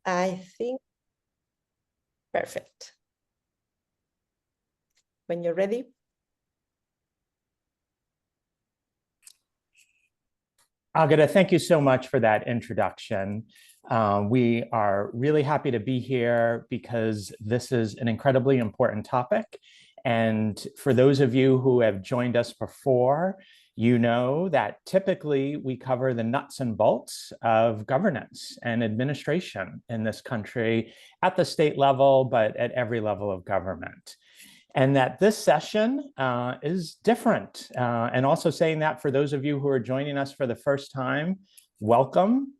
I think, perfect. When you're ready. Agata, thank you so much for that introduction. We are really happy to be here because this is an incredibly important topic. And for those of you who have joined us before, you know that typically we cover the nuts and bolts of governance and administration in this country at the state level, but at every level of government. And that this session is different. And also saying that for those of you who are joining us for the first time, welcome.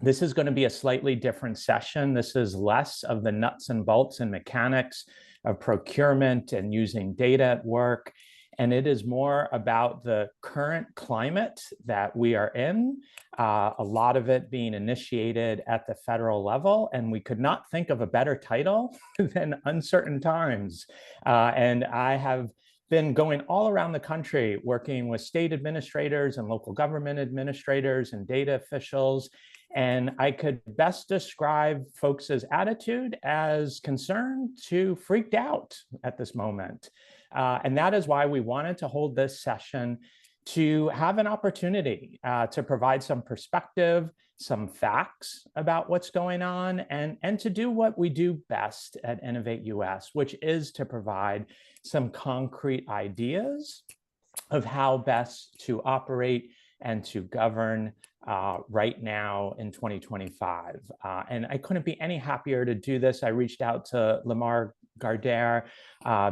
This is going to be a slightly different session. This is less of the nuts and bolts and mechanics of procurement and using data at work. And it is more about the current climate that we are in, a lot of it being initiated at the federal level. And we could not think of a better title than Uncertain Times. And I have been going all around the country working with state administrators and local government administrators and data officials. And I could best describe folks' attitude as concerned to freaked out at this moment. And that is why we wanted to hold this session to have an opportunity to provide some perspective, some facts about what's going on, and to do what we do best at InnovateUS, which is to provide some concrete ideas of how best to operate and to govern right now in 2025. And I couldn't be any happier to do this. I reached out to Lamar Gardere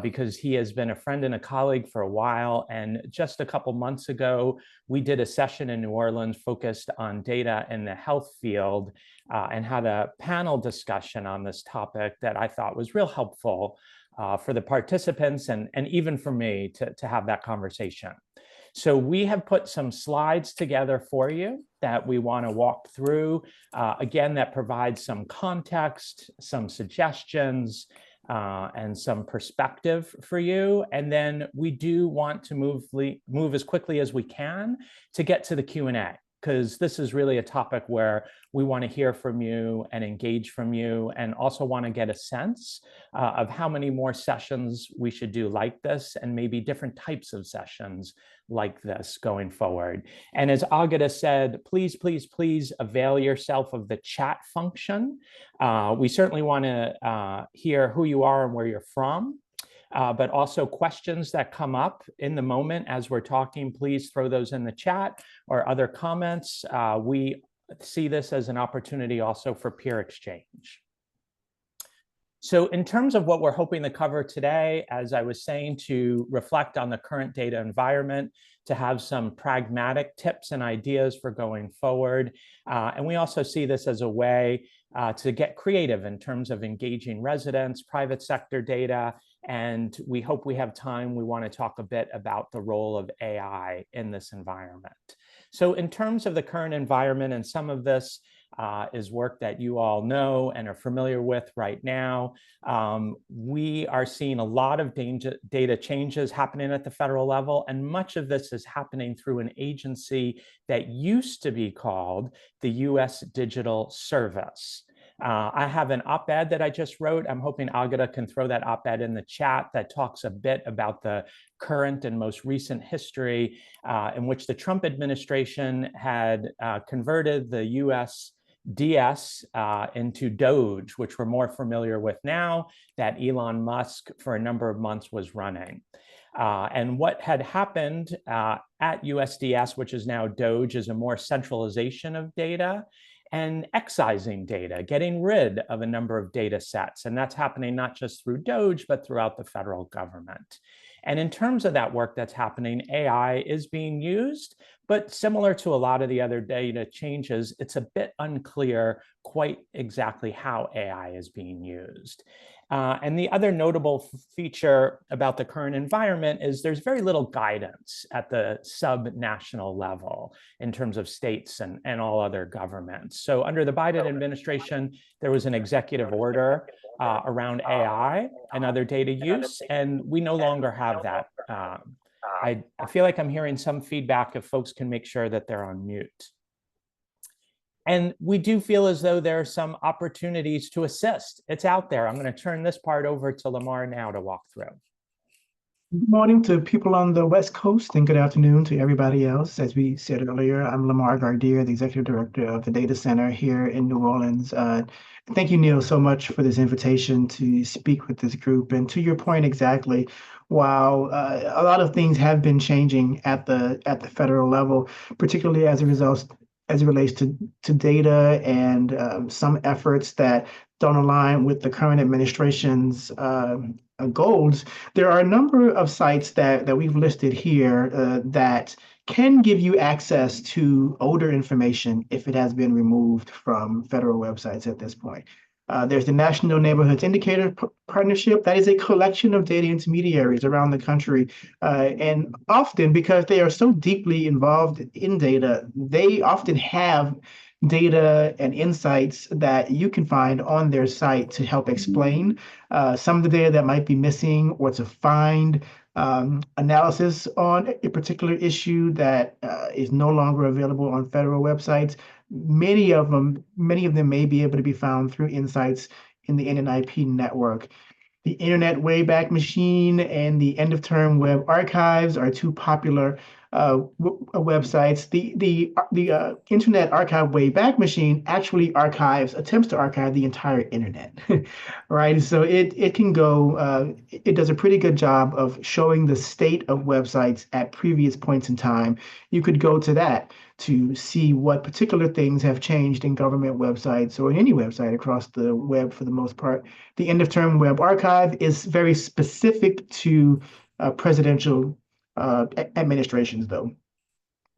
because he has been a friend and a colleague for a while. And just a couple months ago, we did a session in New Orleans focused on data in the health field and had a panel discussion on this topic that I thought was real helpful for the participants and even for me to have that conversation. So we have put some slides together for you that we want to walk through, again, that provides some context, some suggestions, and some perspective for you. And then we do want to move as quickly as we can to get to the Q&A, because this is really a topic where we want to hear from you and engage from you, and also want to get a sense of how many more sessions we should do like this, and maybe different types of sessions like this going forward. And as Agata said, please, please, please avail yourself of the chat function. We certainly want to hear who you are and where you're from. But also questions that come up in the moment as we're talking, please throw those in the chat or other comments. We see this as an opportunity also for peer exchange. So in terms of what we're hoping to cover today, as I was saying, to reflect on the current data environment, to have some pragmatic tips and ideas for going forward. And we also see this as a way to get creative in terms of engaging residents, private sector data, and we hope we have time. We want to talk a bit about the role of AI in this environment. So in terms of the current environment, and some of this is work that you all know and are familiar with right now, we are seeing a lot of data changes happening at the federal level, and much of this is happening through an agency that used to be called the U.S. Digital Service. I have an op-ed that I just wrote. I'm hoping Agata can throw that op-ed in the chat that talks a bit about the current and most recent history in which the Trump administration had converted the USDS into Doge, which we're more familiar with now, that Elon Musk for a number of months was running. And what had happened at USDS, which is now Doge, is a more centralization of data and excising data, getting rid of a number of data sets. And that's happening not just through Doge, but throughout the federal government. And in terms of that work that's happening, AI is being used, but similar to a lot of the other data changes, it's a bit unclear quite exactly how AI is being used. And the other notable feature about the current environment is there's very little guidance at the sub-national level in terms of states and all other governments. So under the Biden administration, there was an executive order around AI and other data use, and we no longer have that. I feel like I'm hearing some feedback if folks can make sure that they're on mute. And we do feel as though there are some opportunities to assist. It's out there. I'm going to turn this part over to Lamar now to walk through. Good morning to people on the West Coast and good afternoon to everybody else. As we said earlier, I'm Lamar Gardere, the Executive Director of the Data Center here in New Orleans. Thank you, Neil, so much for this invitation to speak with this group. And to your point exactly, while a lot of things have been changing at the federal level, particularly as it relates to data and some efforts that don't align with the current administration's goals, there are a number of sites that we've listed here that can give you access to older information if it has been removed from federal websites at this point. There's the National Neighborhoods Indicator Partnership. That is a collection of data intermediaries around the country. And often, because they are so deeply involved in data, they often have data and insights that you can find on their site to help explain some of the data that might be missing or to find analysis on a particular issue that is no longer available on federal websites. Many of them may be able to be found through insights in the NNIP network. The Internet Wayback Machine and the End of Term Web Archives are two popular websites. The Internet Archive Wayback Machine actually attempts to archive the entire internet, right? So it can go. It does a pretty good job of showing the state of websites at previous points in time. You could go to that to see what particular things have changed in government websites or in any website across the web for the most part. The End of Term Web Archive is very specific to presidential administrations, though.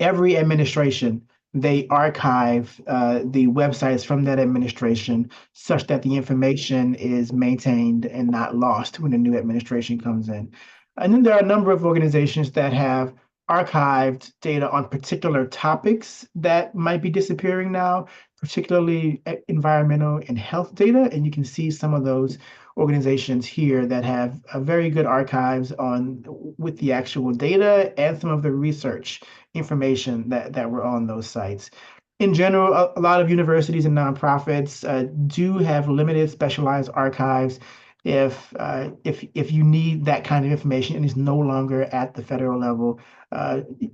Every administration, they archive the websites from that administration such that the information is maintained and not lost when a new administration comes in. And then there are a number of organizations that have archived data on particular topics that might be disappearing now, particularly environmental and health data. And you can see some of those organizations here that have very good archives on with the actual data and some of the research information that were on those sites. In general, a lot of universities and nonprofits do have limited specialized archives. If you need that kind of information and it's no longer at the federal level,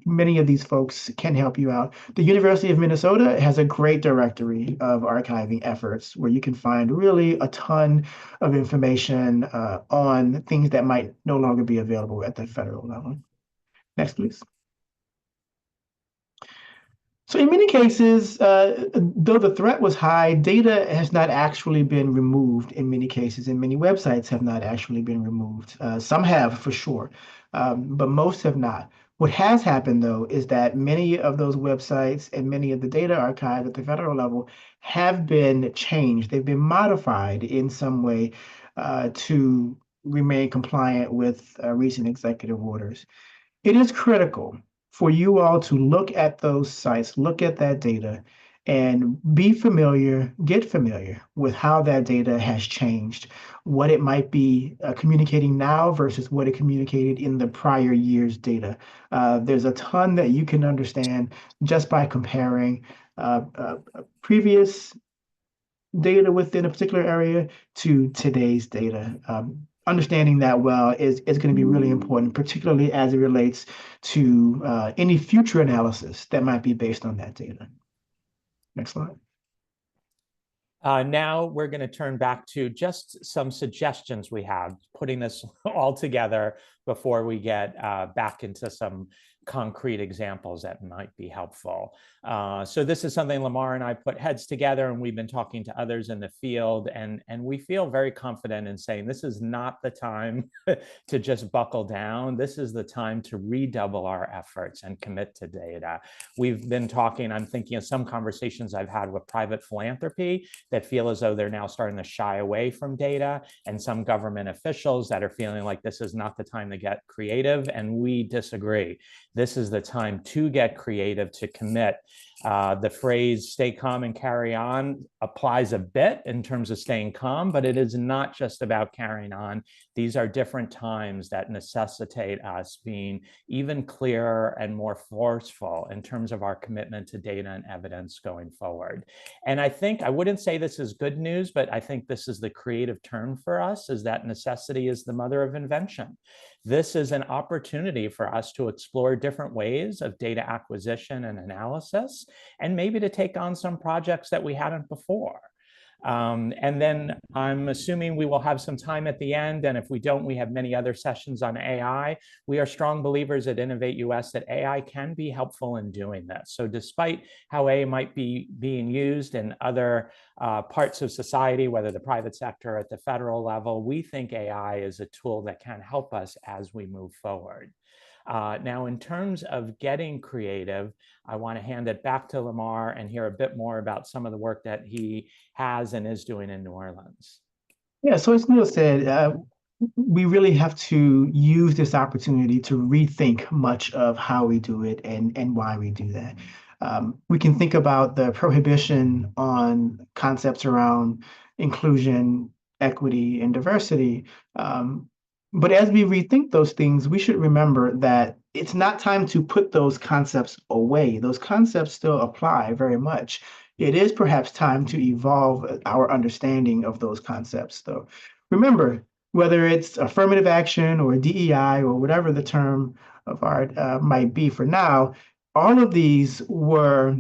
many of these folks can help you out. The University of Minnesota has a great directory of archiving efforts where you can find really a ton of information on things that might no longer be available at the federal level. Next, please. So in many cases, though the threat was high, data has not actually been removed in many cases, and many websites have not actually been removed. Some have for sure, but most have not. What has happened, though, is that many of those websites and many of the data archives at the federal level have been changed. They've been modified in some way to remain compliant with recent executive orders. It is critical for you all to look at those sites, look at that data, and get familiar with how that data has changed, what it might be communicating now versus what it communicated in the prior year's data. There's a ton that you can understand just by comparing previous data within a particular area to today's data. Understanding that well is going to be really important, particularly as it relates to any future analysis that might be based on that data. Next slide. Now we're going to turn back to just some suggestions we have, putting this all together before we get back into some concrete examples that might be helpful. So this is something Lamar and I put heads together, and we've been talking to others in the field, and we feel very confident in saying this is not the time to just buckle down. This is the time to redouble our efforts and commit to data. We've been talking, I'm thinking of some conversations I've had with private philanthropy that feel as though they're now starting to shy away from data, and some government officials that are feeling like this is not the time to get creative, and we disagree. This is the time to get creative, to commit. The phrase "stay calm and carry on" applies a bit in terms of staying calm, but it is not just about carrying on. These are different times that necessitate us being even clearer and more forceful in terms of our commitment to data and evidence going forward. And I think, I wouldn't say this is good news, but I think this is the creative term for us, is that necessity is the mother of invention. This is an opportunity for us to explore different ways of data acquisition and analysis, and maybe to take on some projects that we hadn't before. And then I'm assuming we will have some time at the end, and if we don't, we have many other sessions on AI. We are strong believers at InnovateUS that AI can be helpful in doing this. So despite how AI might be being used in other parts of society, whether the private sector or at the federal level, we think AI is a tool that can help us as we move forward. Now, in terms of getting creative, I want to hand it back to Lamar and hear a bit more about some of the work that he has and is doing in New Orleans. Yeah, so as Neil said, we really have to use this opportunity to rethink much of how we do it and why we do that. We can think about the prohibition on concepts around inclusion, equity, and diversity. But as we rethink those things, we should remember that it's not time to put those concepts away. Those concepts still apply very much. It is perhaps time to evolve our understanding of those concepts, though. Remember, whether it's affirmative action or DEI or whatever the term of art might be for now, all of these were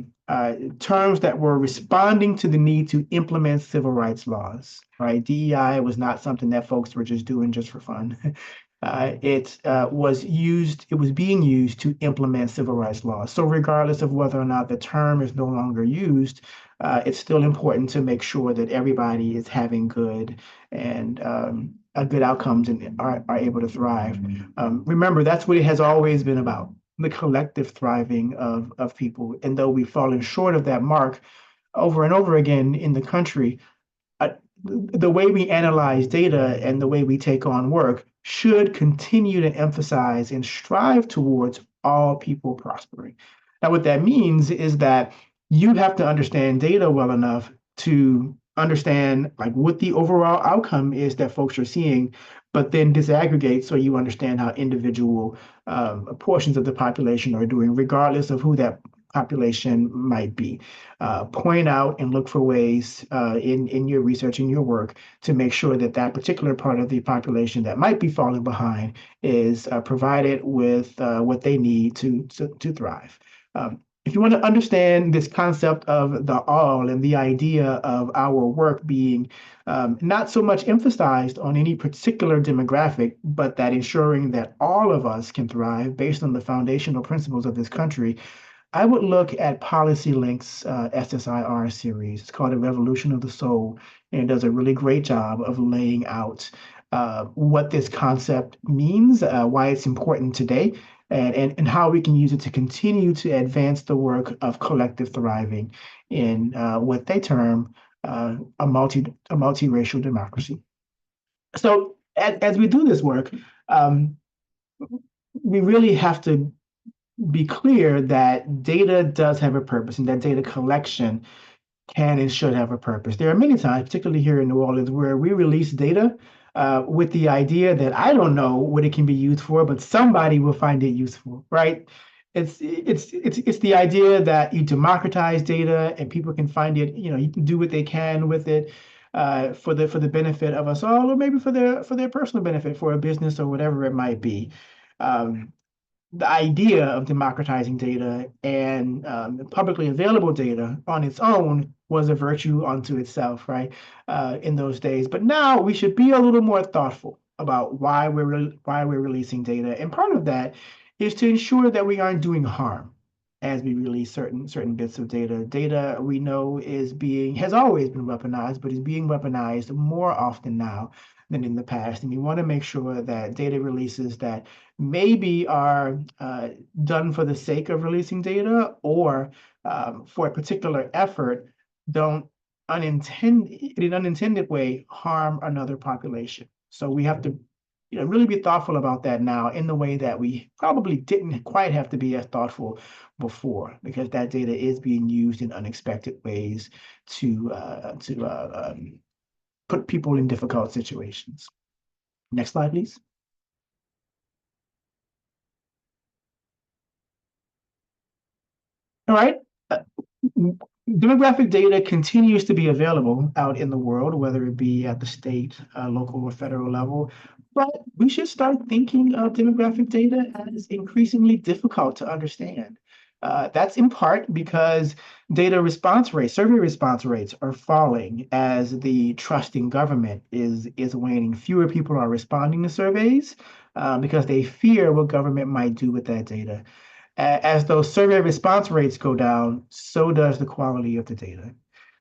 terms that were responding to the need to implement civil rights laws, right? DEI was not something that folks were just doing just for fun. It was being used to implement civil rights laws. So regardless of whether or not the term is no longer used, it's still important to make sure that everybody is having good and good outcomes and are able to thrive. Remember, that's what it has always been about, the collective thriving of people. And though we've fallen short of that mark over and over again in the country, the way we analyze data and the way we take on work should continue to emphasize and strive towards all people prospering. Now, what that means is that you have to understand data well enough to understand like what the overall outcome is that folks are seeing, but then disaggregate so you understand how individual portions of the population are doing, regardless of who that population might be. Point out and look for ways in your research and your work to make sure that that particular part of the population that might be falling behind is provided with what they need to thrive. If you want to understand this concept of the all and the idea of our work being not so much emphasized on any particular demographic, but that ensuring that all of us can thrive based on the foundational principles of this country, I would look at Policy Link's SSIR series. It's called A Revolution of the Soul, and it does a really great job of laying out what this concept means, why it's important today, and how we can use it to continue to advance the work of collective thriving in what they term a multiracial democracy. So as we do this work, we really have to be clear that data does have a purpose and that data collection can and should have a purpose. There are many times, particularly here in New Orleans, where we release data with the idea that I don't know what it can be used for, but somebody will find it useful, right? It's the idea that you democratize data and people can find it, you can do what they can with it for the benefit of us all, or maybe for their personal benefit, for a business or whatever it might be. The idea of democratizing data and publicly available data on its own was a virtue unto itself, right, in those days. But now we should be a little more thoughtful about why we're releasing data, and part of that is to ensure that we aren't doing harm as we release certain bits of data. Data we know has always been weaponized, but is being weaponized more often now than in the past. And we want to make sure that data releases that maybe are done for the sake of releasing data or for a particular effort don't in an unintended way harm another population. So we have to really be thoughtful about that now in the way that we probably didn't quite have to be as thoughtful before, because that data is being used in unexpected ways to put people in difficult situations. Next slide, please. All right. Uh, Demographic data continues to be available out in the world, whether it be at the state, local, or federal level. But we should start thinking of demographic data as increasingly difficult to understand. That's in part because data response rates, survey response rates are falling as the trust in government is waning. Fewer people are responding to surveys because they fear what government might do with that data. As those survey response rates go down, so does the quality of the data.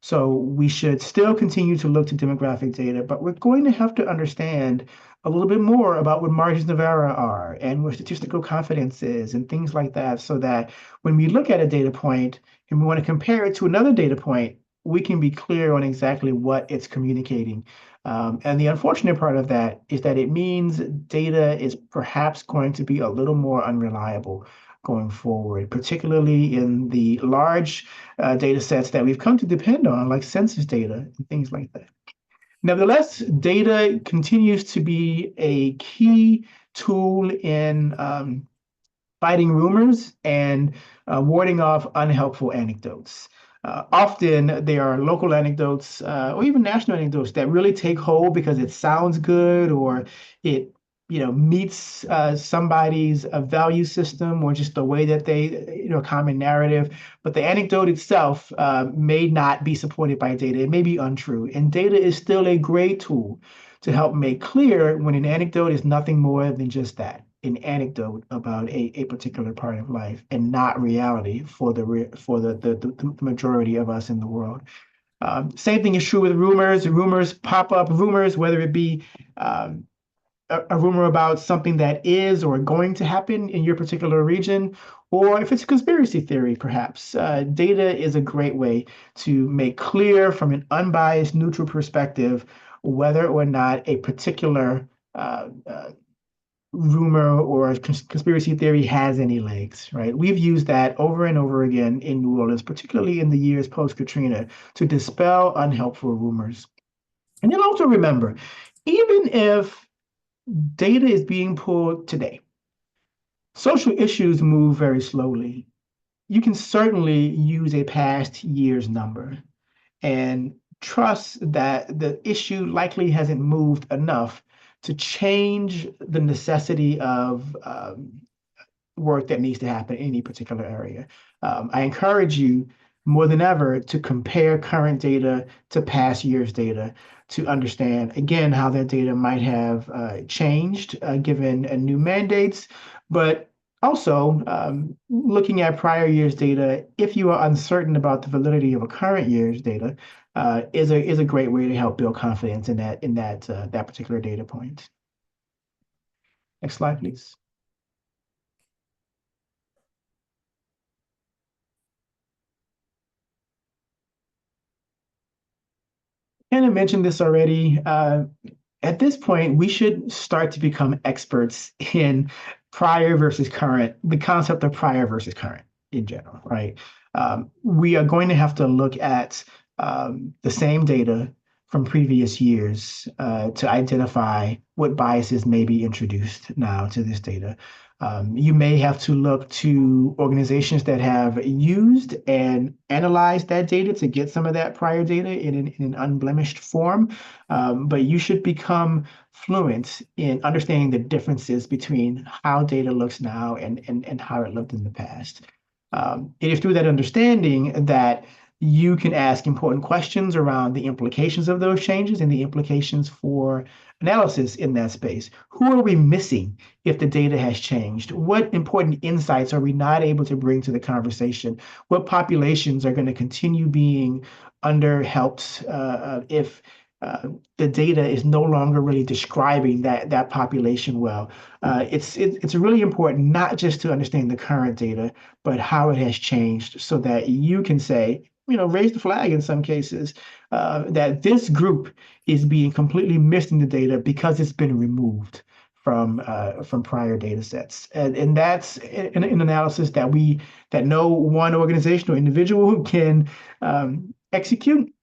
So we should still continue to look to demographic data, but we're going to have to understand a little bit more about what margins of error are and what statistical confidence is and things like that, so that when we look at a data point and we want to compare it to another data point, we can be clear on exactly what it's communicating. And the unfortunate part of that is that it means data is perhaps going to be a little more unreliable going forward, particularly in the large data sets that we've come to depend on, like census data and things like that. Nevertheless, data continues to be a key tool in fighting rumors and warding off unhelpful anecdotes. Often there are local anecdotes or even national anecdotes that really take hold because it sounds good or it meets somebody's value system or just the way that they common narrative. But the anecdote itself may not be supported by data. It may be untrue, and data is still a great tool to help make clear when an anecdote is nothing more than just that, an anecdote about a particular part of life and not reality for the majority of us in the world. Same thing is true with rumors. Rumors pop up, rumors, whether it be a rumor about something that is or going to happen in your particular region, or if it's a conspiracy theory, perhaps. Data is a great way to make clear from an unbiased, neutral perspective whether or not a particular rumor or conspiracy theory has any legs, right? We've used that over and over again in New Orleans, particularly in the years post-Katrina, to dispel unhelpful rumors. And then also remember, even if data is being pulled today, social issues move very slowly. You can certainly use a past year's number and trust that the issue likely hasn't moved enough to change the necessity of work that needs to happen in any particular area. I encourage you more than ever to compare current data to past year's data to understand, again, how that data might have changed given new mandates, but also looking at prior year's data, if you are uncertain about the validity of a current year's data, is a great way to help build confidence in that particular data point. Next slide, please. And I mentioned this already. At this point, we should start to become experts in prior versus current, the concept of prior versus current in general, right? We are going to have to look at the same data from previous years to identify what biases may be introduced now to this data. You may have to look to organizations that have used and analyzed that data to get some of that prior data in an unblemished form. But you should become fluent in understanding the differences between how data looks now and how it looked in the past. It is through that understanding that you can ask important questions around the implications of those changes and the implications for analysis in that space. Who are we missing if the data has changed? What important insights are we not able to bring to the conversation? What populations are going to continue being underhelped if the data is no longer really describing that population well? It's really important not just to understand the current data, but how it has changed so that you can say, raise the flag in some cases that this group is being completely missed in the data because it's been removed from prior data sets. And that's an analysis that no one organization or individual can execute.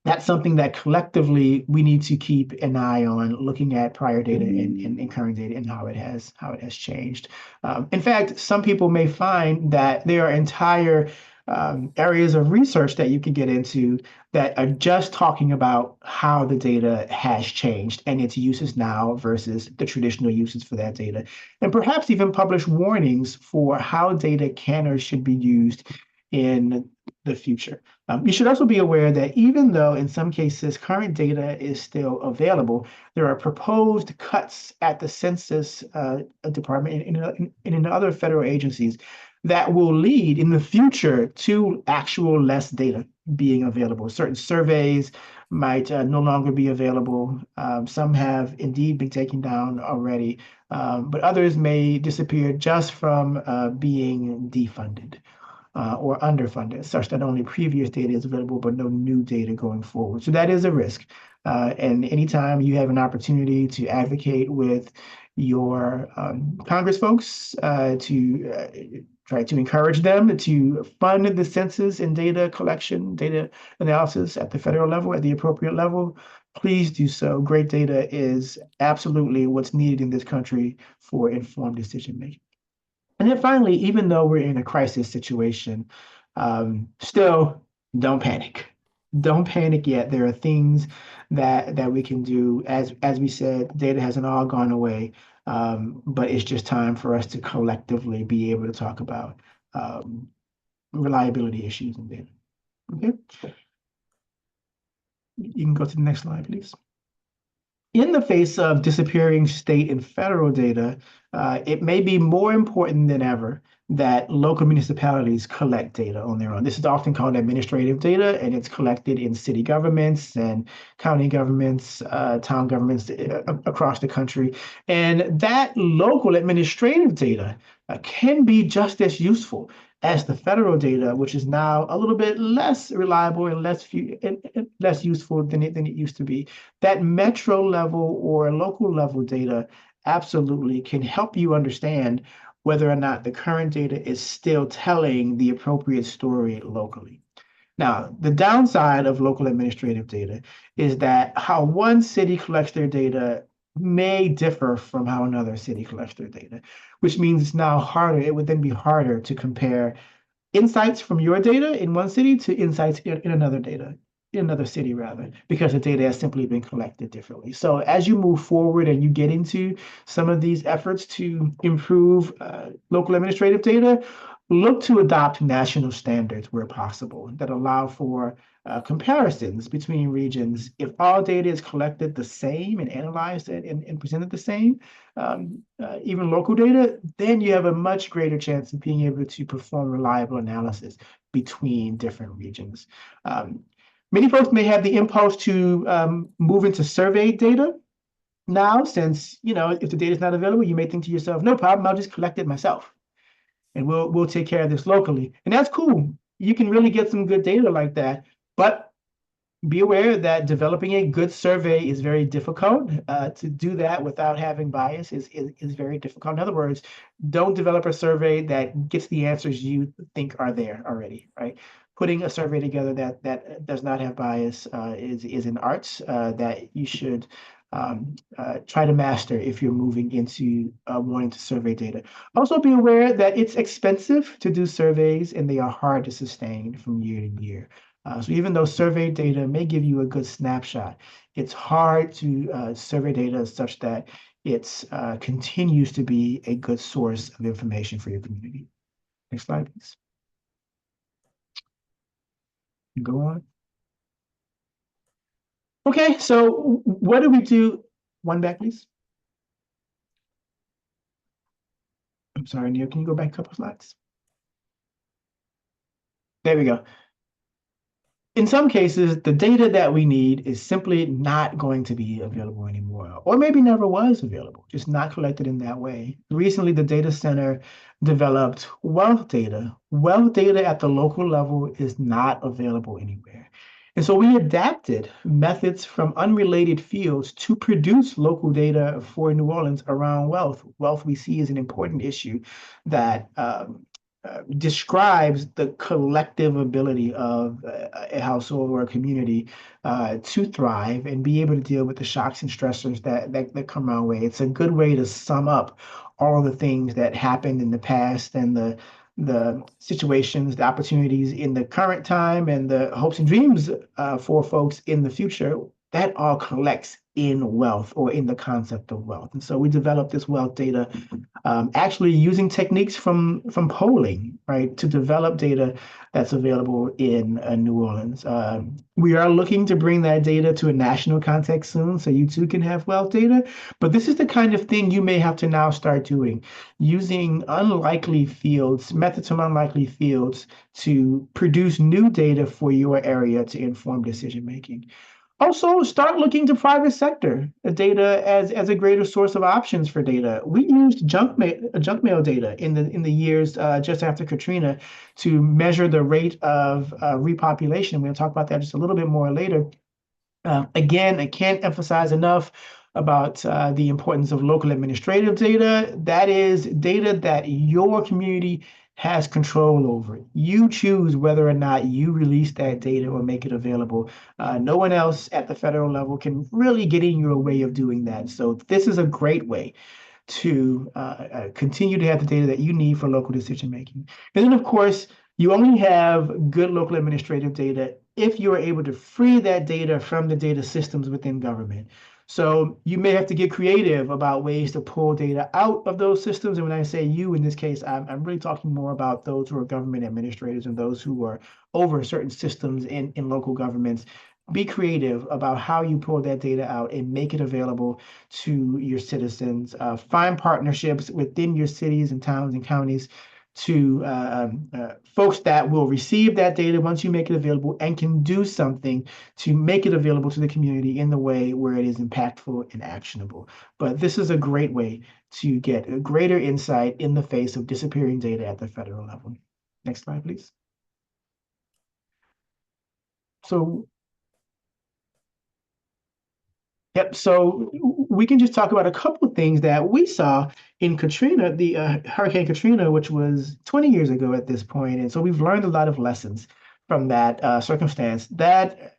That's something that collectively we need to keep an eye on, looking at prior data and current data and how it has changed. In fact, some people may find that there are entire areas of research that you can get into that are just talking about how the data has changed and its uses now versus the traditional uses for that data, and perhaps even publish warnings for how data can or should be used in the future. You should also be aware that even though in some cases current data is still available, there are proposed cuts at the Census Department and in other federal agencies that will lead in the future to actual less data being available. Certain surveys might no longer be available. Some have indeed been taken down already, but others may disappear just from being defunded or underfunded, such that only previous data is available, but no new data going forward. So that is a risk. And anytime you have an opportunity to advocate with your Congress folks to try to encourage them to fund the census and data collection, data analysis at the federal level, at the appropriate level, please do so. Great data is absolutely what's needed in this country for informed decision making. And then finally, even though we're in a crisis situation, still don't panic. Don't panic yet. There are things that we can do. As we said, data hasn't all gone away, but it's just time for us to collectively be able to talk about reliability issues in data. Okay. You can go to the next slide, please. In the face of disappearing state and federal data, it may be more important than ever that local municipalities collect data on their own. This is often called administrative data, and it's collected in city governments and county governments, town governments across the country. And that local administrative data can be just as useful as the federal data, which is now a little bit less reliable and less useful than it used to be. That metro level or local level data absolutely can help you understand whether or not the current data is still telling the appropriate story locally. Now, the downside of local administrative data is that how one city collects their data may differ from how another city collects their data, which means it's now harder. It would then be harder to compare insights from your data in one city to insights in another city rather, because the data has simply been collected differently. So as you move forward and you get into some of these efforts to improve local administrative data, look to adopt national standards where possible that allow for comparisons between regions. If all data is collected the same and analyzed and presented the same, even local data, then you have a much greater chance of being able to perform reliable analysis between different regions. Many folks may have the impulse to move into survey data now, since, if the data is not available, you may think to yourself, no problem, I'll just collect it myself and we'll take care of this locally. And that's cool. You can really get some good data like that, but be aware that developing a good survey is very difficult. To do that without having bias is very difficult. In other words, don't develop a survey that gets the answers you think are there already, right? Putting a survey together that does not have bias is an art that you should try to master if you're moving into wanting to survey data. Also be aware that it's expensive to do surveys and they are hard to sustain from year to year. So even though survey data may give you a good snapshot, it's hard to survey data such that it continues to be a good source of information for your community. Next slide, please. Go on. Okay, so what do we do? One back, please. I'm sorry, Neil, can you go back a couple slides? There we go. In some cases, the data that we need is simply not going to be available anymore, or maybe never was available, just not collected in that way. Recently, the data center developed wealth data. Wealth data at the local level is not available anywhere. And so we adapted methods from unrelated fields to produce local data for New Orleans around wealth. Wealth we see is an important issue that describes the collective ability of a household or a community to thrive and be able to deal with the shocks and stressors that come our way. It's a good way to sum up all of the things that happened in the past and the situations, the opportunities in the current time, and the hopes and dreams for folks in the future. That all collects in wealth or in the concept of wealth. And so we developed this wealth data actually using techniques from polling, right, to develop data that's available in New Orleans. We are looking to bring that data to a national context soon, so you too can have wealth data. But this is the kind of thing you may have to now start doing, using unlikely fields, methods from unlikely fields to produce new data for your area to inform decision making. Also, start looking to private sector data as a greater source of options for data. We used junk mail data in the years just after Katrina to measure the rate of repopulation. We'll talk about that just a little bit more later. Again, I can't emphasize enough about the importance of local administrative data. That is data that your community has control over. You choose whether or not you release that data or make it available. No one else at the federal level can really get in your way of doing that. So this is a great way to continue to have the data that you need for local decision making. And then, of course, you only have good local administrative data if you are able to free that data from the data systems within government. So you may have to get creative about ways to pull data out of those systems. And when I say you, in this case, I'm really talking more about those who are government administrators and those who are over certain systems in local governments. Be creative about how you pull that data out and make it available to your citizens. Find partnerships within your cities and towns and counties to folks that will receive that data once you make it available and can do something to make it available to the community in the way where it is impactful and actionable. But this is a great way to get a greater insight in the face of disappearing data at the federal level. Next slide, please. So Yep. So we can just talk about a couple of things that we saw in Katrina, the Hurricane Katrina, which was 20 years ago at this point. And so we've learned a lot of lessons from that circumstance that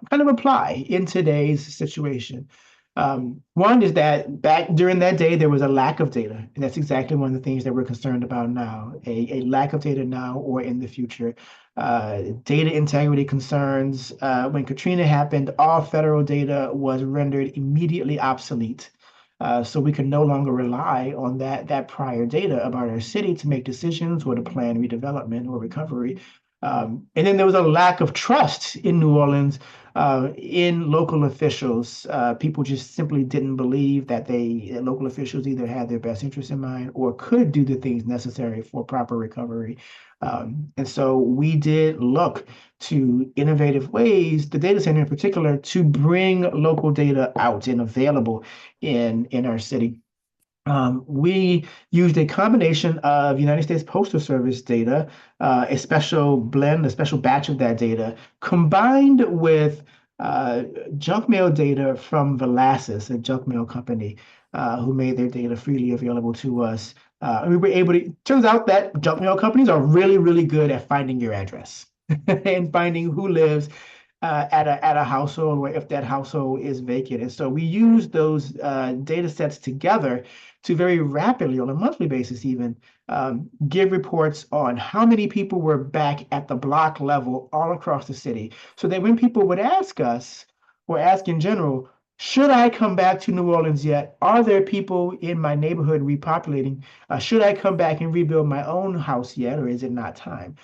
kind of apply in today's situation. One is that back during that day, there was a lack of data. And that's exactly one of the things that we're concerned about now, a lack of data now or in the future. Data integrity concerns. When Katrina happened, all federal data was rendered immediately obsolete. So we could no longer rely on that prior data about our city to make decisions or to plan redevelopment or recovery. And then there was a lack of trust in New Orleans in local officials. People just simply didn't believe that local officials either had their best interests in mind or could do the things necessary for proper recovery. And so we did look to innovative ways, the data center in particular, to bring local data out and available in our city. We used a combination of United States Postal Service data, a special blend, a special batch of that data, combined with junk mail data from Velasas, a junk mail company who made their data freely available to us. We were able to, turns out that junk mail companies are really, really good at finding your address and finding who lives at a household or if that household is vacant. And so we use those data sets together to very rapidly, on a monthly basis even, give reports on how many people were back at the block level all across the city. So that when people would ask us, or ask in general, should I come back to New Orleans yet? Are there people in my neighborhood repopulating? Should I come back and rebuild my own house yet, or is it not time?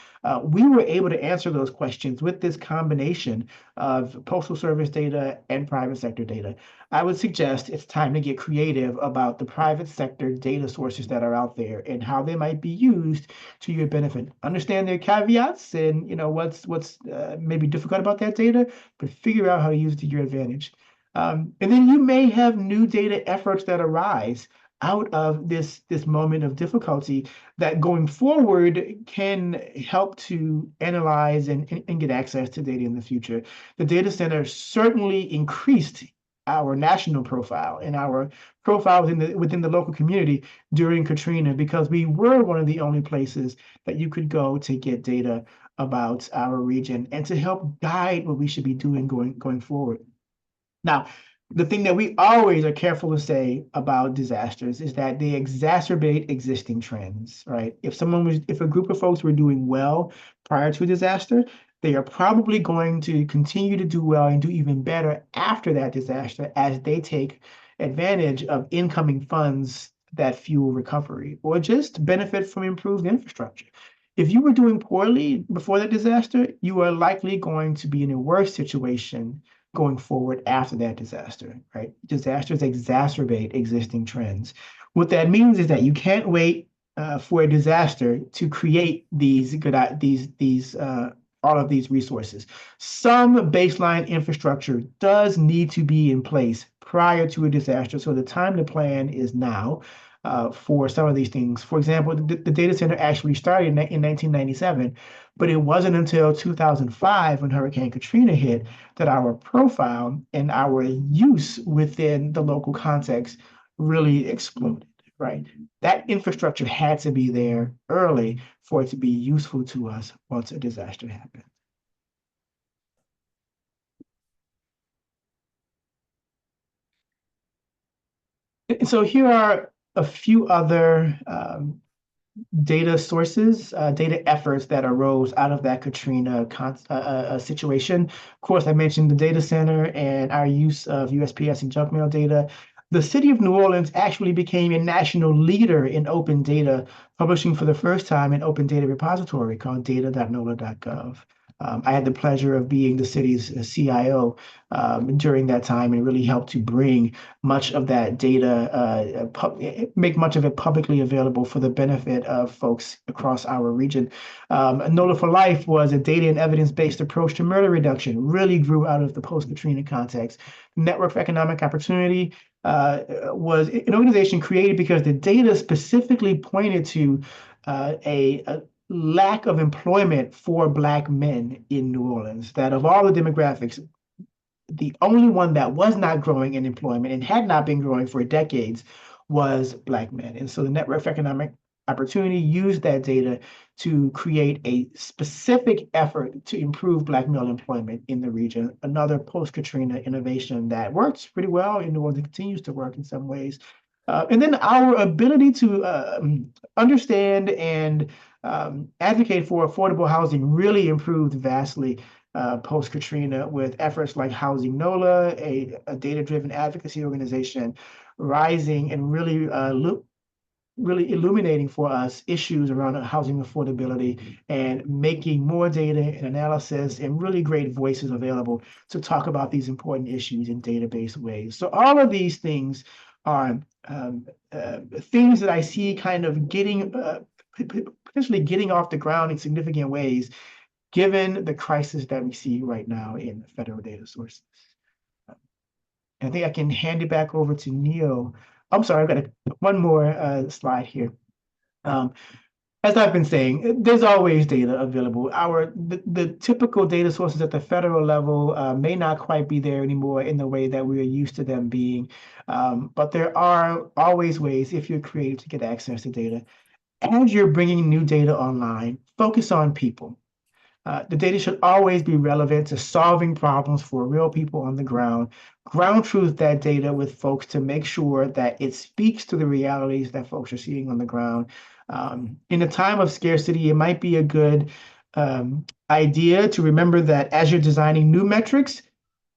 We were able to answer those questions with this combination of Postal Service data and private sector data. I would suggest it's time to get creative about the private sector data sources that are out there and how they might be used to your benefit. Understand their caveats and what's maybe difficult about that data, but figure out how to use it to your advantage. And then you may have new data efforts that arise out of this moment of difficulty that going forward can help to analyze and get access to data in the future. The data center certainly increased our national profile and our profile within the local community during Katrina, because we were one of the only places that you could go to get data about our region and to help guide what we should be doing going forward. Now, the thing that we always are careful to say about disasters is that they exacerbate existing trends, right? If a group of folks were doing well prior to a disaster, they are probably going to continue to do well and do even better after that disaster as they take advantage of incoming funds that fuel recovery or just benefit from improved infrastructure. If you were doing poorly before the disaster, you are likely going to be in a worse situation going forward after that disaster, right? Disasters exacerbate existing trends. What that means is that you can't wait for a disaster to create all of these resources. Some baseline infrastructure does need to be in place prior to a disaster, so the time to plan is now. For some of these things. For example, the data center actually started in 1997, but it wasn't until 2005 when Hurricane Katrina hit that our profile and our use within the local context really exploded, right? That infrastructure had to be there early for it to be useful to us once a disaster happened. And so here are a few other data sources, data efforts that arose out of that Katrina situation. Of course, I mentioned the data center and our use of USPS and junk mail data. The city of New Orleans actually became a national leader in open data, publishing for the first time an open data repository called data.nola.gov. I had the pleasure of being the city's CIO during that time and really helped to bring much of that data, make much of it publicly available for the benefit of folks across our region. NOLA for Life was a data and evidence-based approach to murder reduction, really grew out of the post-Katrina context. Network for Economic Opportunity was an organization created because the data specifically pointed to a lack of employment for Black men in New Orleans, that of all the demographics, the only one that was not growing in employment and had not been growing for decades was Black men. And so the Network for Economic Opportunity used that data to create a specific effort to improve Black male employment in the region, another post-Katrina innovation that works pretty well in New Orleans, continues to work in some ways. And then our ability to understand and advocate for affordable housing really improved vastly post-Katrina with efforts like Housing NOLA, a data-driven advocacy organization, rising and really illuminating for us issues around housing affordability and making more data and analysis and really great voices available to talk about these important issues in data-based ways. So all of these things are things that I see kind of potentially getting off the ground in significant ways, given the crisis that we see right now in federal data sources. I think I can hand it back over to Neil. I'm sorry, I've got one more slide here. As I've been saying, there's always data available. The typical data sources at the federal level may not quite be there anymore in the way that we are used to them being, but there are always ways, if you're creative, to get access to data. As you're bringing new data online, focus on people. The data should always be relevant to solving problems for real people on the ground. Ground truth that data with folks to make sure that it speaks to the realities that folks are seeing on the ground. In a time of scarcity, it might be a good idea to remember that as you're designing new metrics,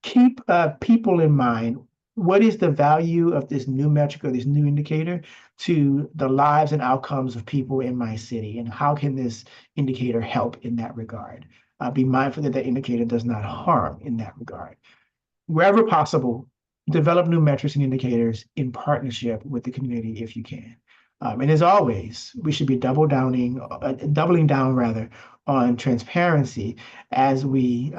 keep people in mind. What is the value of this new metric or this new indicator to the lives and outcomes of people in my city? And how can this indicator help in that regard? Be mindful that that indicator does not harm in that regard. Wherever possible, develop new metrics and indicators in partnership with the community if you can. And as always, we should be doubling down rather on transparency as we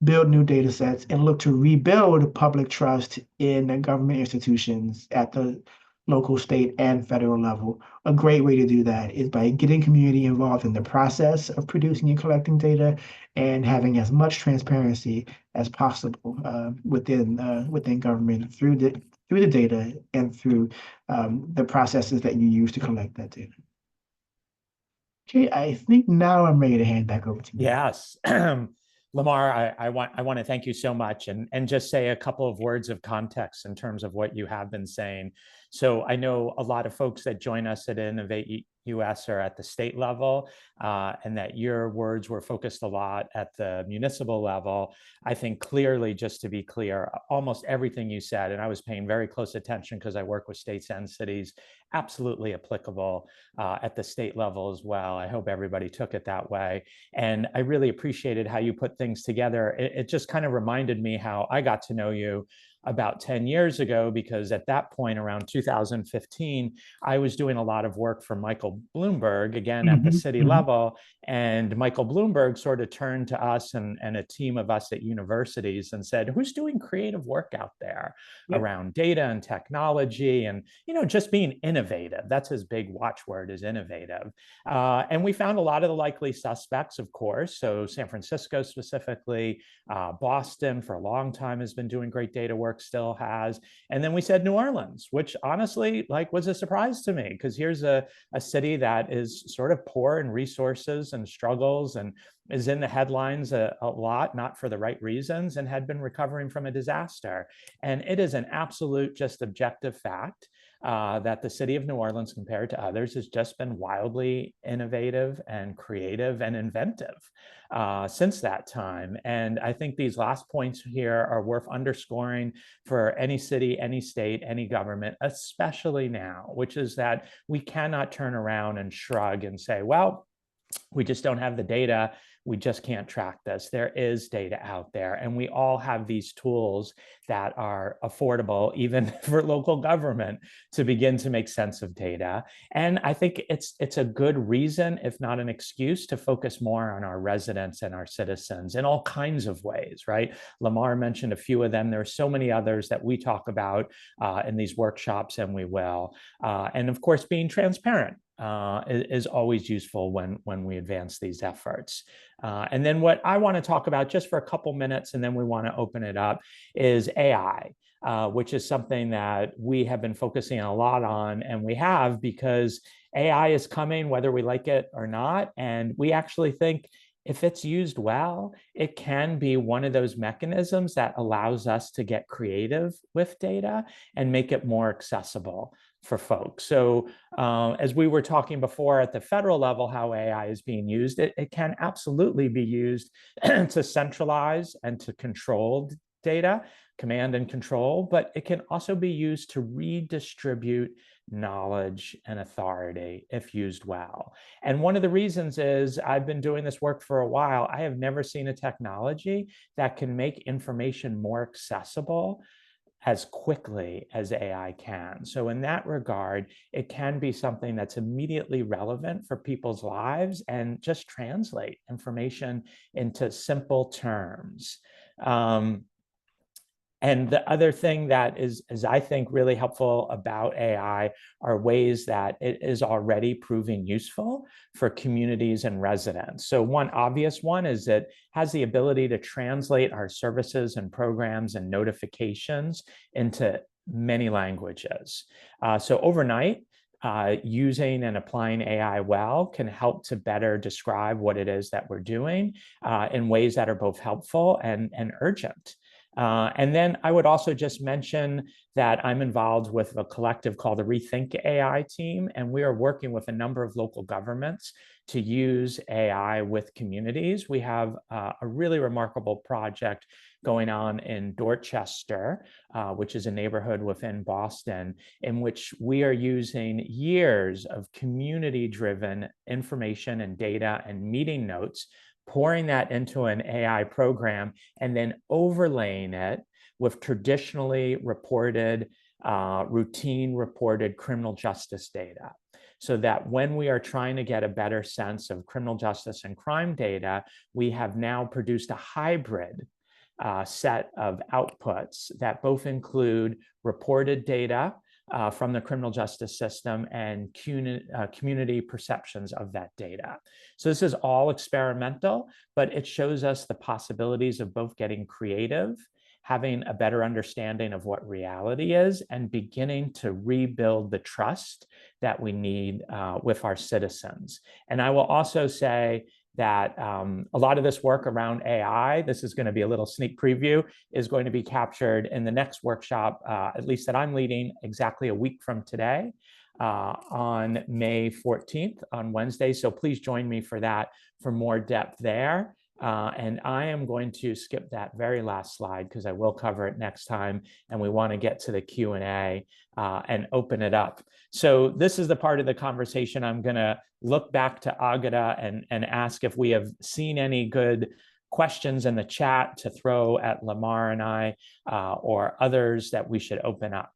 build new data sets and look to rebuild public trust in government institutions at the local, state, and federal level. A great way to do that is by getting community involved in the process of producing and collecting data and having as much transparency as possible within government through the data and through the processes that you use to collect that data. Okay, I think now I'm ready to hand back over to you. Yes. Lamar, I want to thank you so much and just say a couple of words of context in terms of what you have been saying. So I know a lot of folks that join us at InnovateUS are at the state level, and that your words were focused a lot at the municipal level. I think clearly, just to be clear, almost everything you said, and I was paying very close attention because I work with states and cities, absolutely applicable at the state level as well. I hope everybody took it that way. And I really appreciated how you put things together. It just kind of reminded me how I got to know you about 10 years ago, because at that point, around 2015, I was doing a lot of work for Michael Bloomberg, again, at the city level. And Michael Bloomberg sort of turned to us and a team of us at universities and said, who's doing creative work out there around data and technology and, just being innovative? That's his big watchword, is innovative. And we found a lot of the likely suspects, of course. So San Francisco specifically, Boston for a long time has been doing great data work, still has. And then we said New Orleans, which honestly was a surprise to me, because here's a city that is sort of poor in resources and struggles and is in the headlines a lot, not for the right reasons, and had been recovering from a disaster. And it is an absolute, just objective fact that the city of New Orleans, compared to others, has just been wildly innovative and creative and inventive since that time. And I think these last points here are worth underscoring for any city, any state, any government, especially now, which is that we cannot turn around and shrug and say, well, we just don't have the data. We just can't track this. There is data out there, and we all have these tools that are affordable, even for local government, to begin to make sense of data. And I think it's a good reason, if not an excuse, to focus more on our residents and our citizens in all kinds of ways, right? Lamar mentioned a few of them. There are so many others that we talk about in these workshops, and we will. And of course, being transparent is always useful when we advance these efforts. And then what I want to talk about just for a couple minutes, and then we want to open it up, is AI, which is something that we have been focusing a lot on, and we have because AI is coming whether we like it or not. And we actually think if it's used well, it can be one of those mechanisms that allows us to get creative with data and make it more accessible for folks. So as we were talking before at the federal level, how AI is being used, it can absolutely be used to centralize and to control data, command and control, but it can also be used to redistribute knowledge and authority if used well. And one of the reasons is I've been doing this work for a while. I have never seen a technology that can make information more accessible as quickly as AI can. So in that regard, it can be something that's immediately relevant for people's lives and just translate information into simple terms. And the other thing that is I think, really helpful about AI are ways that it is already proving useful for communities and residents. So one obvious one is it has the ability to translate our services and programs and notifications into many languages. So overnight, using and applying AI well can help to better describe what it is that we're doing in ways that are both helpful and urgent. And then I would also just mention that I'm involved with a collective called the Rethink AI team, and we are working with a number of local governments to use AI with communities. We have a really remarkable project going on in Dorchester, which is a neighborhood within Boston, in which we are using years of community-driven information and data and meeting notes, pouring that into an AI program, and then overlaying it with traditionally reported, routine reported criminal justice data. So that when we are trying to get a better sense of criminal justice and crime data, we have now produced a hybrid set of outputs that both include reported data from the criminal justice system and community perceptions of that data. So this is all experimental, but it shows us the possibilities of both getting creative, having a better understanding of what reality is, and beginning to rebuild the trust that we need with our citizens. And I will also say that a lot of this work around AI, this is going to be a little sneak preview, is going to be captured in the next workshop, at least that I'm leading, exactly a week from today, on May 14th, on Wednesday. So please join me for that for more depth there. And I am going to skip that very last slide because I will cover it next time, and we want to get to the Q&A and open it up. So this is the part of the conversation I'm going to look back to Agata and ask if we have seen any good questions in the chat to throw at Lamar and I, or others that we should open up.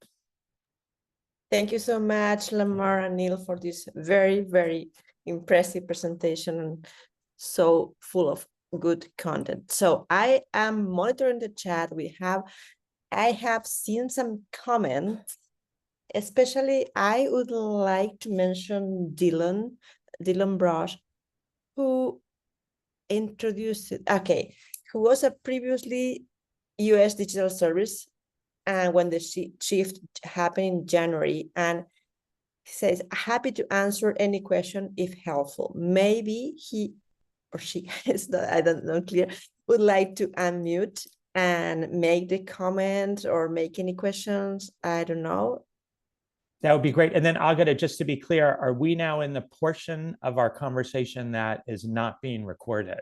Thank you so much, Lamar and Neil, for this very, very impressive presentation and so full of good content. So I am monitoring the chat. I have seen some comments. Especially, I would like to mention Dylan Brush, who introduced it. Okay, who was a previously US digital service, and when the shift happened in January, and he says, happy to answer any question if helpful. Maybe he or she, I don't know, clear, would like to unmute and make the comment or make any questions. I don't know. That would be great. And then Agata, just to be clear, are we now in the portion of our conversation that is not being recorded?